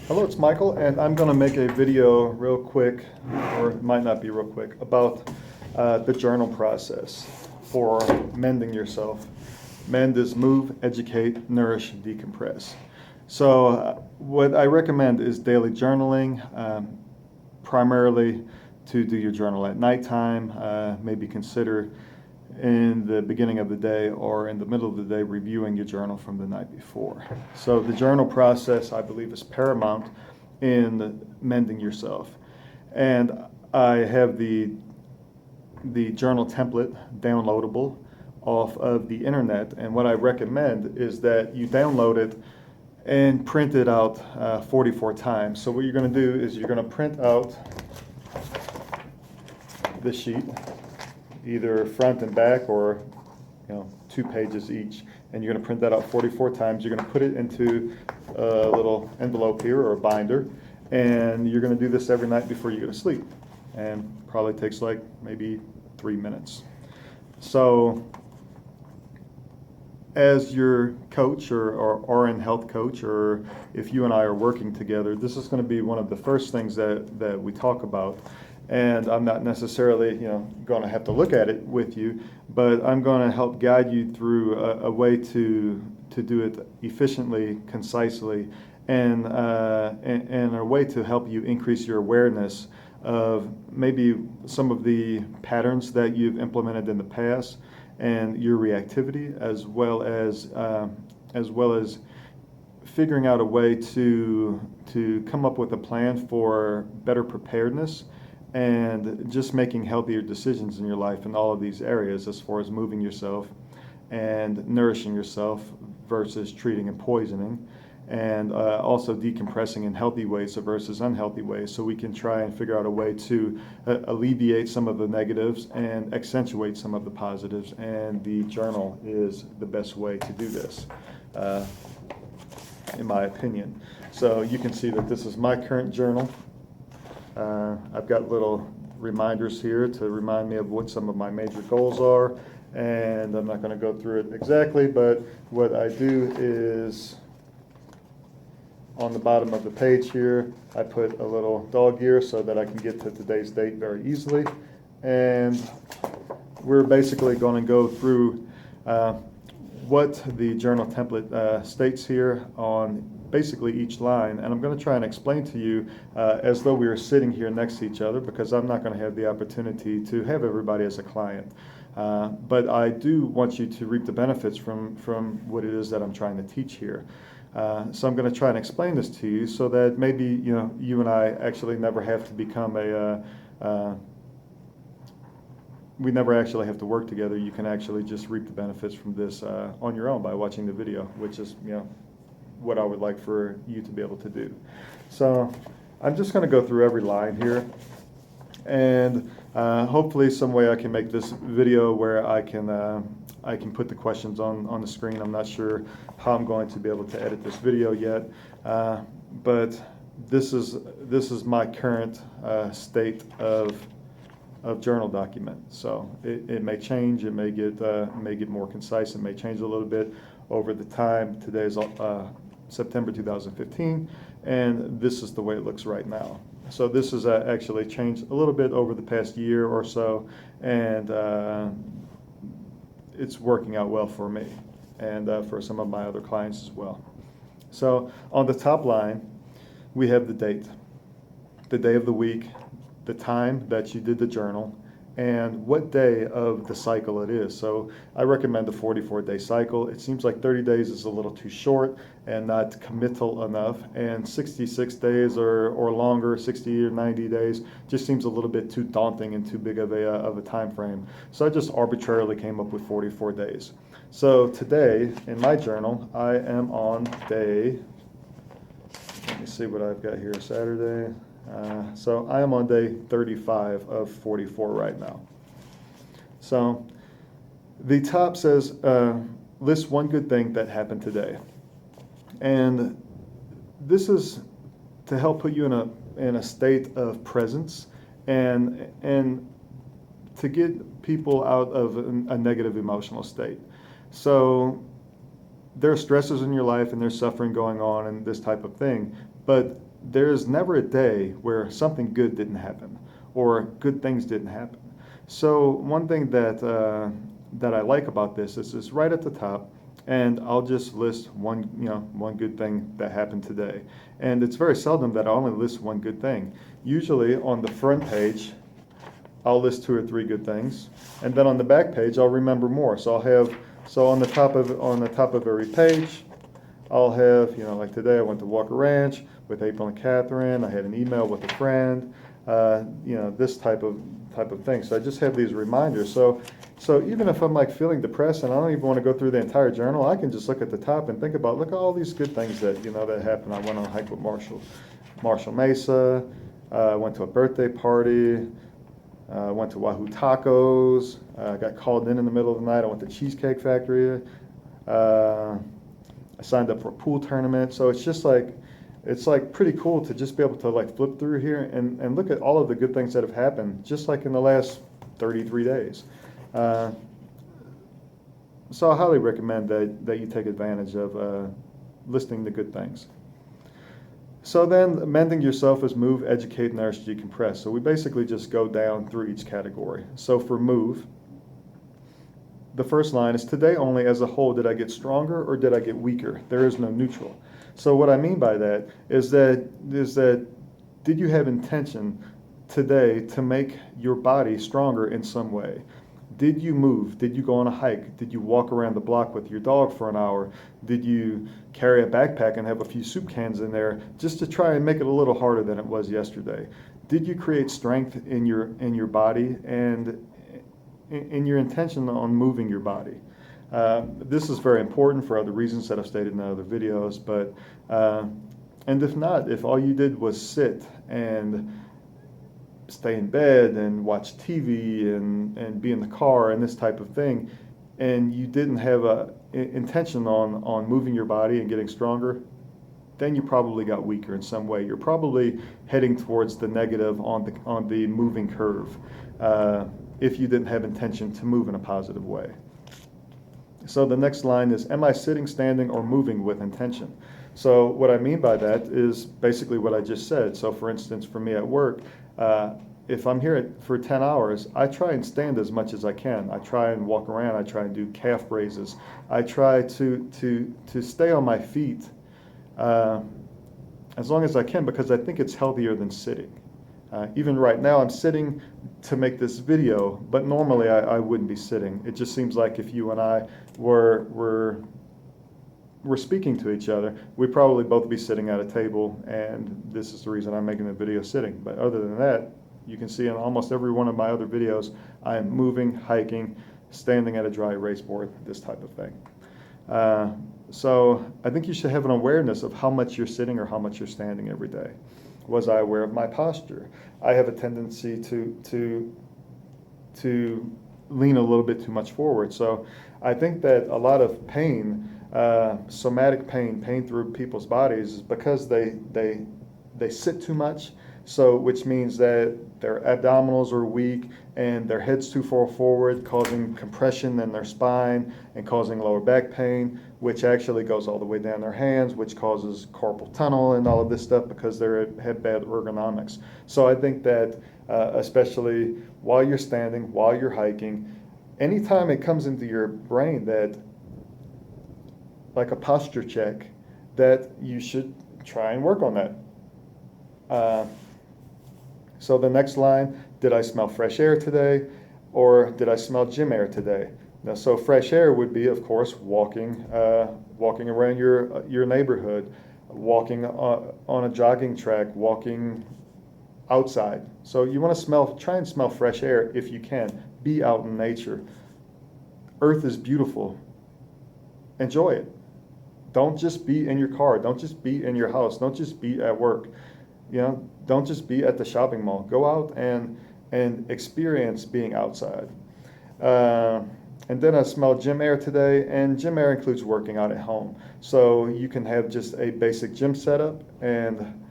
Hello, it's Michael, and I'm going to make a video real quick, or it might not be real quick, about the journal process for mending yourself. Mend is move, educate, nourish, decompress. So what I recommend is daily journaling, primarily to do your journal at nighttime. Maybe consider in the beginning of the day or in the middle of the day reviewing your journal from the night before. So the journal process, I believe, is paramount in mending yourself. And I have the journal template downloadable off of the internet, and what I recommend is that you download it and print it out 44 times. So what you're going to do is you're going to print out this sheet, either front and back, or 2 pages each, and you're going to print that out 44 times. You're going to put it into a little envelope here, or a binder, and you're going to do this every night before you go to sleep, and probably takes like maybe 3 minutes. So as your coach or RN health coach, or if you and I are working together, this is going to be one of the first things that we talk about. And I'm not necessarily, going to have to look at it with you, but I'm going to help guide you through a way to do it efficiently, concisely, and a way to help you increase your awareness of maybe some of the patterns that you've implemented in the past and your reactivity, as well as figuring out a way to come up with a plan for better preparedness and just making healthier decisions in your life in all of these areas, as far as moving yourself and nourishing yourself versus treating and poisoning, and also decompressing in healthy ways versus unhealthy ways, so we can try and figure out a way to alleviate some of the negatives and accentuate some of the positives, and the journal is the best way to do this, in my opinion. So you can see that this is my current journal. I've got little reminders here to remind me of what some of my major goals are, and I'm not going to go through it exactly, but what I do is on the bottom of the page here, I put a little dog ear so that I can get to today's date very easily. And we're basically going to go through what the journal template states here on basically each line, and I'm going to try and explain to you as though we were sitting here next to each other, because I'm not going to have the opportunity to have everybody as a client. But I do want you to reap the benefits from what it is that I'm trying to teach here. So I'm going to try and explain this to you so that maybe you and I actually never have to become we never actually have to work together. You can actually just reap the benefits from this on your own by watching the video, which is what I would like for you to be able to do. So I'm just going to go through every line here, and hopefully some way I can make this video where I can put the questions on the screen. I'm not sure how I'm going to be able to edit this video yet, but this is my current state of journal document. So it may change, it may get more concise, it may change a little bit over the time. Today is September 2015, and this is the way it looks right now. So this has actually changed a little bit over the past year or so, and it's working out well for me and for some of my other clients as well. So on the top line, we have the date, the day of the week, the time that you did the journal, and what day of the cycle it is. So I recommend a 44-day cycle. It seems like 30 days is a little too short and not committal enough, and 66 days or longer, 60 or 90 days, just seems a little bit too daunting and too big of a time frame. So I just arbitrarily came up with 44 days. So today in my journal, I am on day, let me see what I've got here, Saturday. So I am on day 35 of 44 right now. So the top says, list one good thing that happened today. And this is to help put you in a state of presence and to get people out of a negative emotional state. So there are stresses in your life and there's suffering going on and this type of thing, but there's never a day where something good didn't happen or good things didn't happen. So one thing that I like about this is right at the top, and I'll just list one good thing that happened today. And it's very seldom that I only list one good thing. Usually on the front page, I'll list 2 or 3 good things, and then on the back page, I'll remember more. So on the top of every page, I'll have, like today, I went to Walker Ranch with April and Catherine. I had an email with a friend. This type of thing. So I just have these reminders. So even if I'm like feeling depressed and I don't even want to go through the entire journal, I can just look at the top and think about, look at all these good things that that happened. I went on a hike with Marshall Mesa. Went to a birthday party. Went to Wahoo Tacos. Got called in the middle of the night. I went to Cheesecake Factory. I signed up for a pool tournament. So it's like pretty cool to just be able to like flip through here and look at all of the good things that have happened just like in the last 33 days. So I highly recommend that you take advantage of listing the good things. So then mending yourself is move, educate, nourish, decompress. So we basically just go down through each category. So for move, the first line is, today only as a whole did I get stronger or did I get weaker? There is no neutral. So what I mean by that is that did you have intention today to make your body stronger in some way? Did you move? Did you go on a hike? Did you walk around the block with your dog for an hour? Did you carry a backpack and have a few soup cans in there just to try and make it a little harder than it was yesterday? Did you create strength in your body and in your intention on moving your body? This is very important for other reasons that I've stated in other videos, but and if not, if all you did was sit and stay in bed and watch TV and be in the car and this type of thing, and you didn't have a intention on moving your body and getting stronger, then you probably got weaker in some way. You're probably heading towards the negative on the moving curve if you didn't have intention to move in a positive way. So the next line is, am I sitting, standing, or moving with intention? So what I mean by that is basically what I just said. So for instance, for me at work, if I'm here for 10 hours, I try and stand as much as I can. I try and walk around. I try and do calf raises. I try to stay on my feet as long as I can, because I think it's healthier than sitting. Even right now, I'm sitting to make this video, but normally I wouldn't be sitting. It just seems like if you and I were speaking to each other, we'd probably both be sitting at a table, and this is the reason I'm making the video sitting. But other than that, you can see in almost every one of my other videos, I am moving, hiking, standing at a dry erase board, this type of thing. So I think you should have an awareness of how much you're sitting or how much you're standing every day. Was I aware of my posture? I have a tendency to lean a little bit too much forward. So I think that a lot of pain, somatic pain through people's bodies, is because they sit too much. So which means that their abdominals are weak and their head's too far forward, causing compression in their spine and causing lower back pain, which actually goes all the way down their hands, which causes carpal tunnel and all of this stuff because they have bad ergonomics. So I think that especially while you're standing, while you're hiking, anytime it comes into your brain that, like a posture check, that you should try and work on that. So the next line, did I smell fresh air today, or did I smell gym air today? Now, so fresh air would be, of course, walking around your neighborhood, walking on a jogging track, walking outside. So you want to try and smell fresh air if you can. Be out in nature. Earth is beautiful. Enjoy it. Don't just be in your car. Don't just be in your house. Don't just be at work. Don't just be at the shopping mall. Go out and experience being outside. And then I smelled gym air today, and gym air includes working out at home. So you can have just a basic gym setup and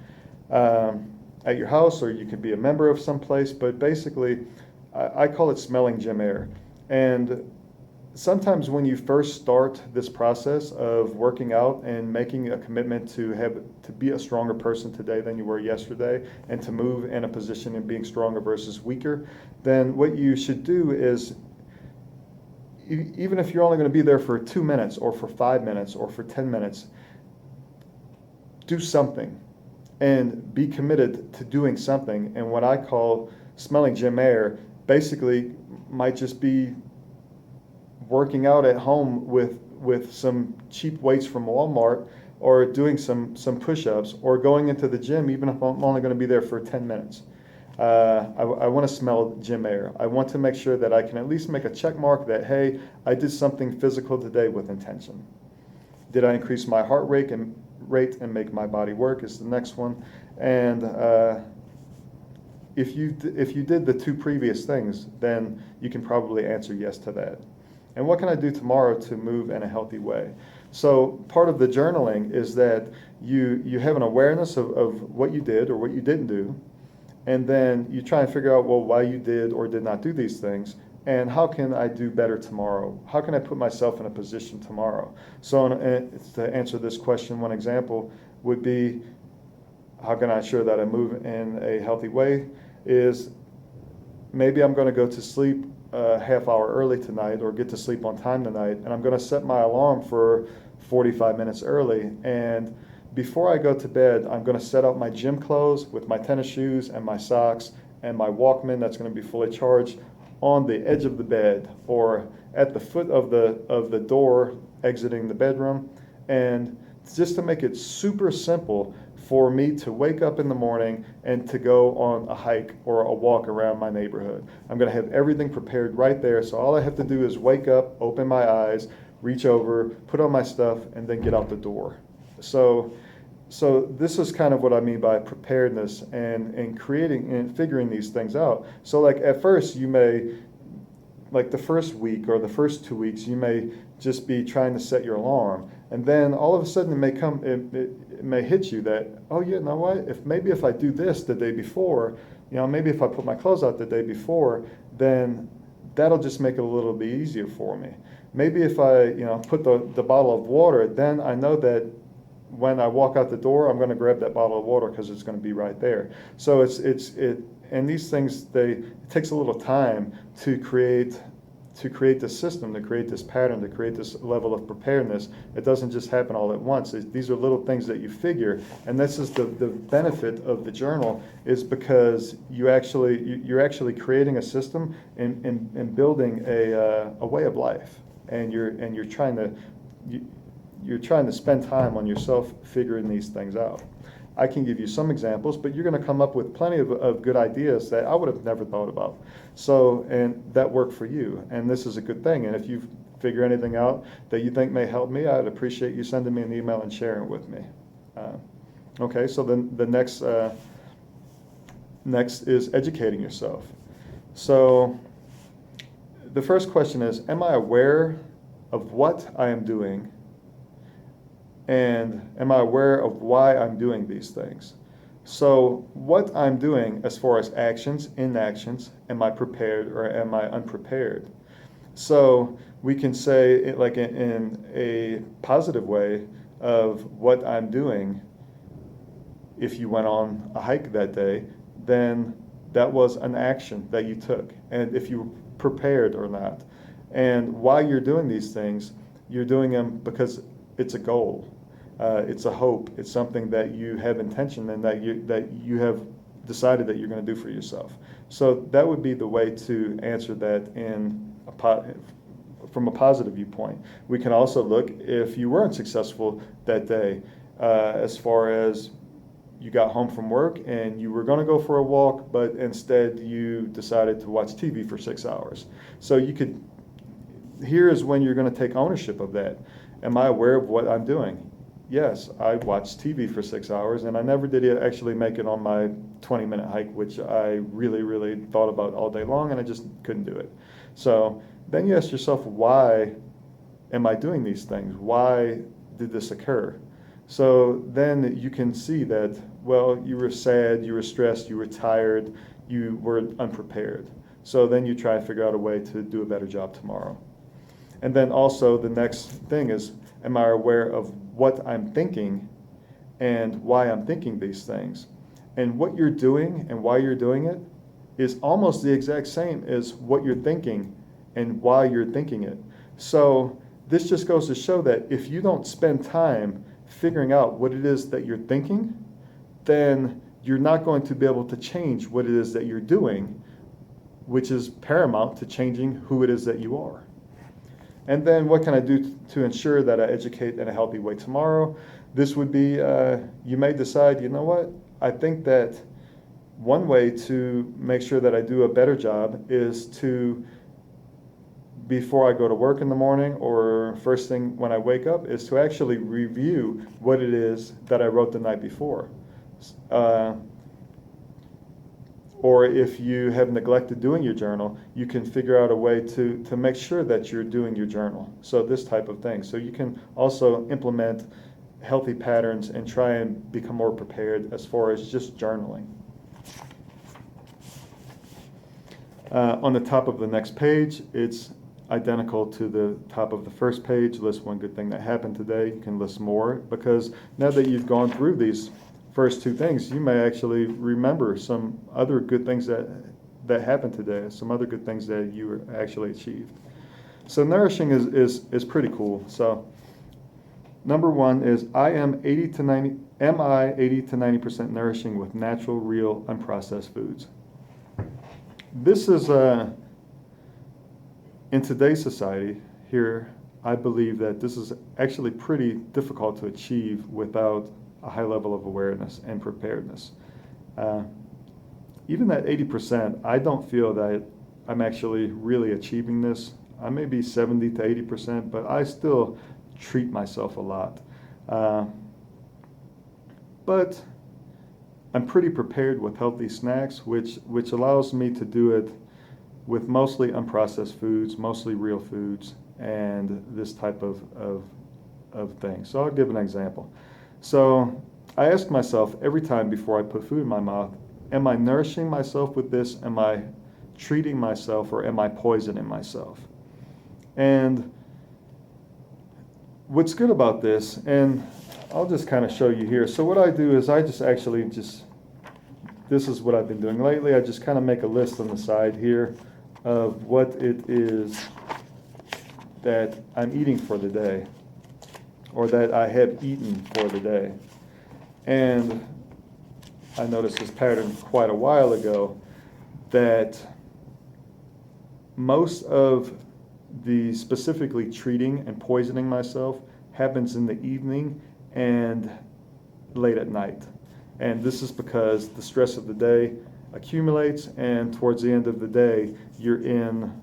at your house, or you could be a member of some place. But basically, I call it smelling gym air. And sometimes when you first start this process of working out and making a commitment to be a stronger person today than you were yesterday, and to move in a position of being stronger versus weaker, then what you should do is, even if you're only going to be there for 2 minutes or for 5 minutes or for 10 minutes, do something and be committed to doing something. And what I call smelling gym air basically might just be working out at home with some cheap weights from Walmart, or doing some push-ups, or going into the gym even if I'm only going to be there for 10 minutes. I want to smell gym air. I want to make sure that I can at least make a check mark that, hey, I did something physical today with intention. Did I increase my heart rate and make my body work is the next one. And if you did the 2 previous things, then you can probably answer yes to that. And what can I do tomorrow to move in a healthy way? So part of the journaling is that you have an awareness of what you did or what you didn't do, and then you try and figure out, well, why you did or did not do these things, and how can I do better tomorrow? How can I put myself in a position tomorrow? So to answer this question, one example would be, how can I ensure that I move in a healthy way? Is maybe I'm going to go to sleep a half hour early tonight, or get to sleep on time tonight, and I'm going to set my alarm for 45 minutes early. And before I go to bed, I'm going to set up my gym clothes with my tennis shoes and my socks and my Walkman that's going to be fully charged on the edge of the bed, or at the foot of the door exiting the bedroom. And just to make it super simple for me to wake up in the morning and to go on a hike or a walk around my neighborhood. I'm going to have everything prepared right there, so all I have to do is wake up, open my eyes, reach over, put on my stuff, and then get out the door. So this is kind of what I mean by preparedness and creating and figuring these things out. So like at first you may, like the first week or the first 2 weeks, you may just be trying to set your alarm, and then all of a sudden it may hit you that, oh yeah, you know what, if I do this the day before, maybe if I put my clothes out the day before, then that'll just make it a little bit easier for me. Maybe if I put the bottle of water, then I know that when I walk out the door, I'm going to grab that bottle of water because it's going to be right there. So and these things, it takes a little time to create this system, to create this pattern, to create this level of preparedness. It doesn't just happen all at once. These are little things that you figure, and this is the benefit of the journal, is because you're actually creating a system and building a way of life, and you're trying to spend time on yourself figuring these things out. I can give you some examples, but you're going to come up with plenty of good ideas that I would have never thought about. So, and that work for you, and this is a good thing. And if you figure anything out that you think may help me, I'd appreciate you sending me an email and sharing it with me. Okay, so then the next is educating yourself. So the first question is, am I aware of what I am doing? And am I aware of why I'm doing these things? So what I'm doing as far as actions, inactions, am I prepared or am I unprepared? So we can say it like in a positive way of what I'm doing. If you went on a hike that day, then that was an action that you took. And if you prepared or not. And why you're doing these things, you're doing them because it's a goal. It's a hope. It's something that you have intention and that you have decided that you're going to do for yourself. So that would be the way to answer that from a positive viewpoint. We can also look if you weren't successful that day, as far as you got home from work and you were going to go for a walk, but instead you decided to watch TV for 6 hours. So here is when you're going to take ownership of that. Am I aware of what I'm doing? Yes, I watched TV for 6 hours, and I never did actually make it on my 20-minute hike, which I really, really thought about all day long, and I just couldn't do it. So then you ask yourself, why am I doing these things? Why did this occur? So then you can see that, well, you were sad, you were stressed, you were tired, you were unprepared. So then you try to figure out a way to do a better job tomorrow. And then also the next thing is, am I aware of what I'm thinking and why I'm thinking these things? And what you're doing and why you're doing it is almost the exact same as what you're thinking and why you're thinking it. So this just goes to show that if you don't spend time figuring out what it is that you're thinking, then you're not going to be able to change what it is that you're doing, which is paramount to changing who it is that you are. And then what can I do to ensure that I educate in a healthy way tomorrow? This would be, you may decide, you know what, I think that one way to make sure that I do a better job is to, before I go to work in the morning or first thing when I wake up, is to actually review what it is that I wrote the night before. Or if you have neglected doing your journal, you can figure out a way to make sure that you're doing your journal. So this type of thing. So you can also implement healthy patterns and try and become more prepared as far as just journaling. On the top of the next page, it's identical to the top of the first page. List one good thing that happened today. You can list more, because now that you've gone through these first two things, you may actually remember some other good things that happened today, some other good things that you actually achieved. So nourishing is pretty cool. So number one is, am I 80 to 90% nourishing with natural, real, unprocessed foods? This is in today's society here, I believe that this is actually pretty difficult to achieve without a high level of awareness and preparedness. Even at 80%, I don't feel that I'm actually really achieving this. I may be 70 to 80%, but I still treat myself a lot. But I'm pretty prepared with healthy snacks, which allows me to do it with mostly unprocessed foods, mostly real foods, and this type of thing. So I'll give an example. So I ask myself every time before I put food in my mouth, am I nourishing myself with this? Am I treating myself, or am I poisoning myself? And what's good about this, and I'll just kind of show you here. So what I do is this is what I've been doing lately. I just kind of make a list on the side here of what it is that I'm eating for the day, or that I have eaten for the day. And I noticed this pattern quite a while ago, that most of the specifically treating and poisoning myself happens in the evening and late at night. And this is because the stress of the day accumulates, and towards the end of the day, you're in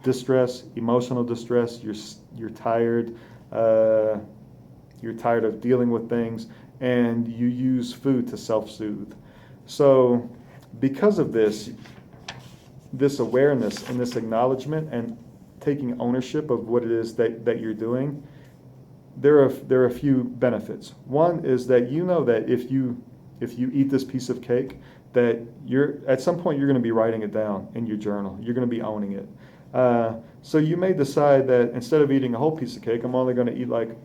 distress, emotional distress, you're tired, you're tired of dealing with things, and you use food to self-soothe. So because of this awareness and this acknowledgement and taking ownership of what it is that you're doing, there are a few benefits. One is that you know that if you eat this piece of cake, that at some point you're going to be writing it down in your journal. You're going to be owning it. So you may decide that instead of eating a whole piece of cake, I'm only going to eat like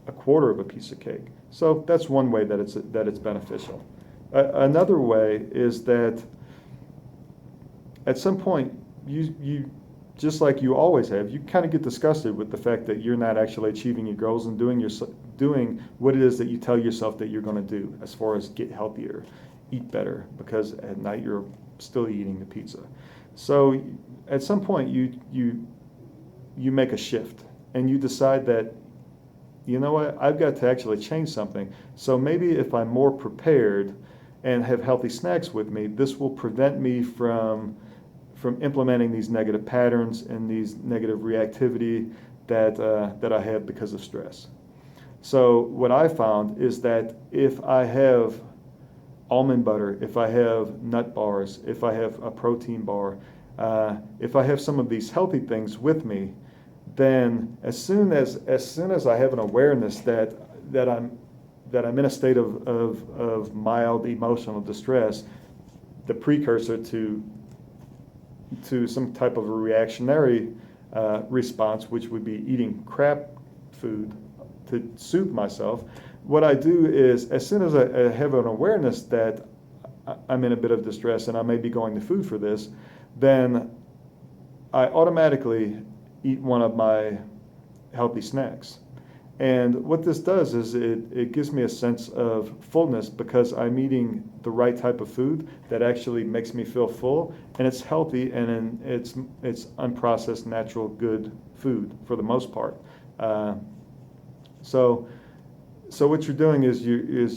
a quarter of a piece of cake. So that's one way that it's beneficial. Another way is that at some point you just like you always have, you kind of get disgusted with the fact that you're not actually achieving your goals and doing what it is that you tell yourself that you're going to do, as far as get healthier, eat better, because at night you're still eating the pizza. So at some point you make a shift, and you decide that, you know what, I've got to actually change something. So maybe if I'm more prepared and have healthy snacks with me, this will prevent me from implementing these negative patterns and these negative reactivity that I have because of stress. So what I found is that if I have almond butter, if I have nut bars, if I have a protein bar, if I have some of these healthy things with me, then as soon as I have an awareness that I'm in a state of mild emotional distress, the precursor to some type of a reactionary response, which would be eating crap food to soothe myself. What I do is, as soon as I have an awareness that I'm in a bit of distress and I may be going to food for this, then I automatically eat one of my healthy snacks. And what this does is it gives me a sense of fullness because I'm eating the right type of food that actually makes me feel full, and it's healthy, and it's unprocessed, natural, good food for the most part. So what you're doing is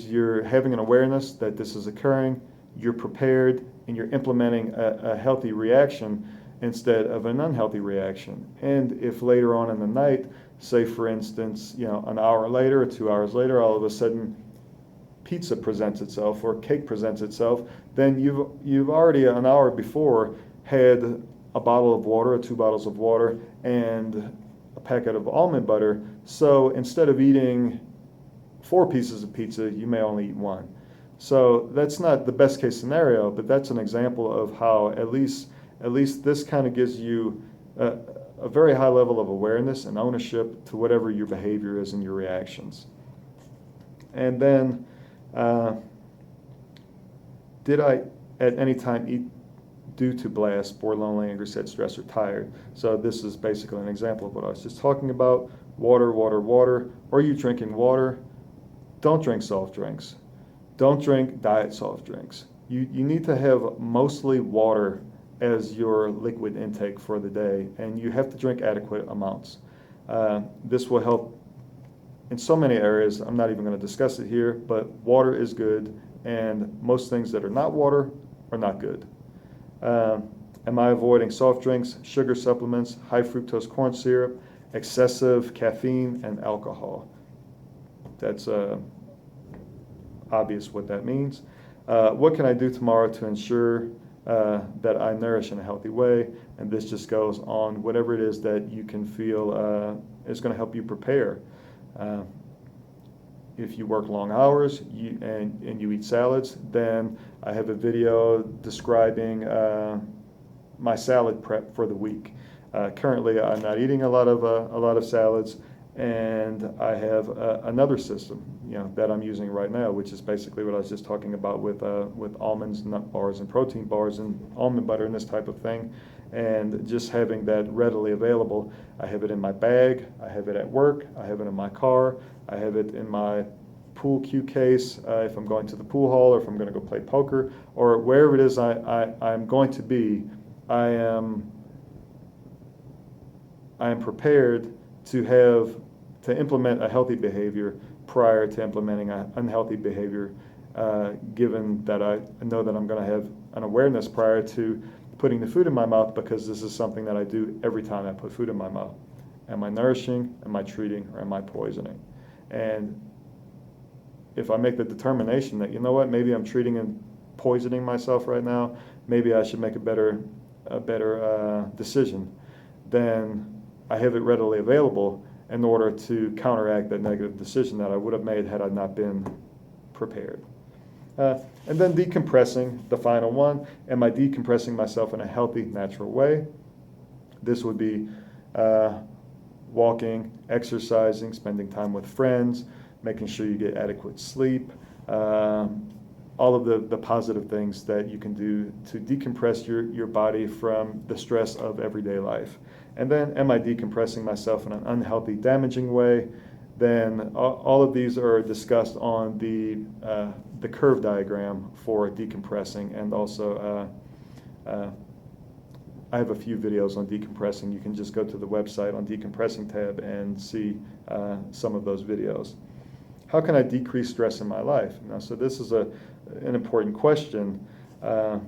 you're having an awareness that this is occurring, you're prepared, and you're implementing a healthy reaction instead of an unhealthy reaction. And if later on in the night, say for instance, an hour later or 2 hours later, all of a sudden pizza presents itself or cake presents itself, then you've already an hour before had a bottle of water or 2 bottles of water and a packet of almond butter. So instead of eating 4 pieces of pizza, you may only eat 1. So that's not the best case scenario, but that's an example of how at least this kind of gives you a very high level of awareness and ownership to whatever your behavior is and your reactions. And then, did I at any time eat due to blast, bored, lonely, angry, sad, stressed, or tired? So this is basically an example of what I was just talking about. Water, water, water. Are you drinking water? Don't drink soft drinks. Don't drink diet soft drinks. You need to have mostly water as your liquid intake for the day, and you have to drink adequate amounts. This will help in so many areas. I'm not even going to discuss it here, but water is good, and most things that are not water are not good. Am I avoiding soft drinks, sugar supplements, high fructose corn syrup, excessive caffeine, and alcohol? That's obvious what that means. What can I do tomorrow to ensure that I nourish in a healthy way? And this just goes on whatever it is that you can feel is going to help you prepare. If you work long hours and you eat salads, then I have a video describing my salad prep for the week. Currently, I'm not eating a lot of salads, and I have another system, that I'm using right now, which is basically what I was just talking about with almonds, nut bars, and protein bars, and almond butter, and this type of thing, and just having that readily available. I have it in my bag, I have it at work, I have it in my car, I have it in my pool cue case if I'm going to the pool hall, or if I'm going to go play poker, or wherever it is I'm going to be. I am prepared to implement a healthy behavior prior to implementing an unhealthy behavior, given that I know that I'm going to have an awareness prior to putting the food in my mouth, because this is something that I do every time I put food in my mouth. Am I nourishing, am I treating, or am I poisoning? And if I make the determination that, maybe I'm treating and poisoning myself right now, maybe I should make a better decision, then I have it readily available in order to counteract that negative decision that I would have made had I not been prepared. And then decompressing, the final one. Am I decompressing myself in a healthy, natural way? This would be walking, exercising, spending time with friends, making sure you get adequate sleep, all of the positive things that you can do to decompress your body from the stress of everyday life. And then, am I decompressing myself in an unhealthy, damaging way? Then all of these are discussed on the curve diagram for decompressing, and also I have a few videos on decompressing. You can just go to the website on decompressing tab and see some of those videos. How can I decrease stress in my life? So this is an important question that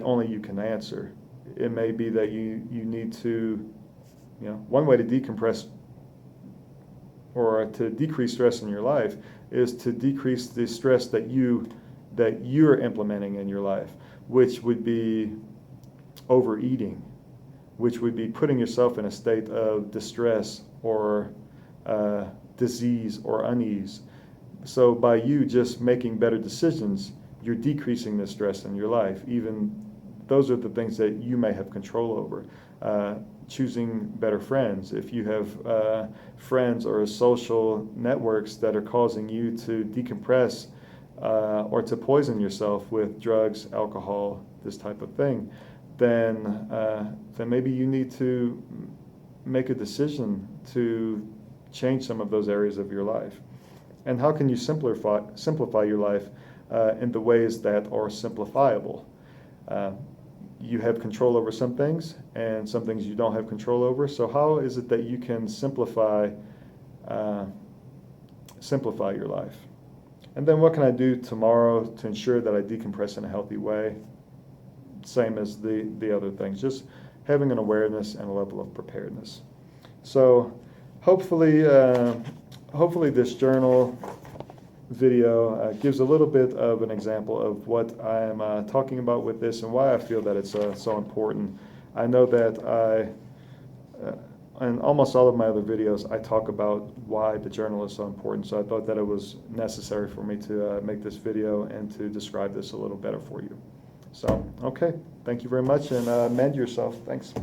only you can answer. It may be that you need to, one way to decompress or to decrease stress in your life is to decrease the stress that you're implementing in your life, which would be overeating, which would be putting yourself in a state of distress or disease or unease. So by you just making better decisions, you're decreasing the stress in your life. Even those are the things that you may have control over. choosing better friends. If you have friends or social networks that are causing you to decompress or to poison yourself with drugs, alcohol, this type of thing, then maybe you need to make a decision to change some of those areas of your life. And how can you simplify your life in the ways that are simplifiable? You have control over some things, and some things you don't have control over. So how is it that you can simplify your life? And then what can I do tomorrow to ensure that I decompress in a healthy way? Same as the other things, just having an awareness and a level of preparedness. So hopefully this journal video gives a little bit of an example of what I'm talking about with this and why I feel that it's so important. I know that in almost all of my other videos, I talk about why the journal is so important, so I thought that it was necessary for me to make this video and to describe this a little better for you. So, okay, thank you very much, and mend yourself. Thanks.